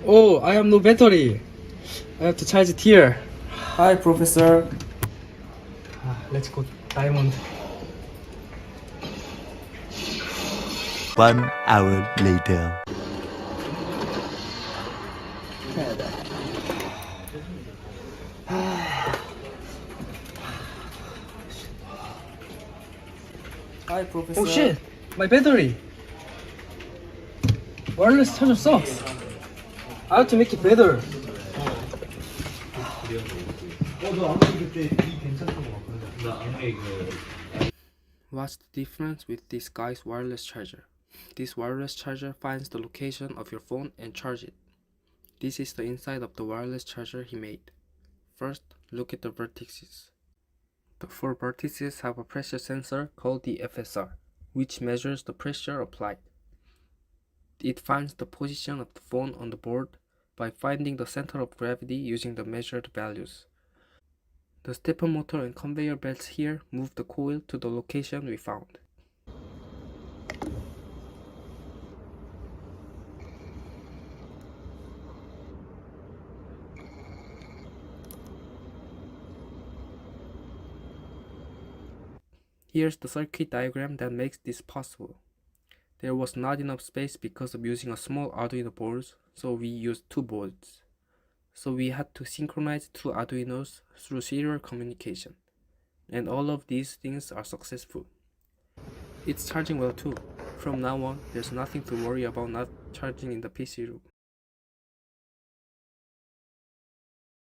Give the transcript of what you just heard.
Oh, I have no battery. I have to charge it here. Hi, Professor. Let's go, Diamond. 1 hour later. Hi, Professor. Oh shit, my battery. Wireless charger sucks. I have to make it better. What's the difference with this guy's wireless charger? This wireless charger finds the location of your phone and charges it. This is the inside of the wireless charger he made. First, look at the vertices. The 4 vertices have a pressure sensor called the FSR, which measures the pressure applied. It finds the position of the phone on the board by finding the center of gravity using the measured values. The stepper motor and conveyor belts here move the coil to the location we found. Here's the circuit diagram that makes this possible. There was not enough space because of using a small Arduino board, so we used 2 boards. So we had to synchronize 2 Arduinos through serial communication. And all of these things are successful. It's charging well too. From now on, there's nothing to worry about not charging in the PC room.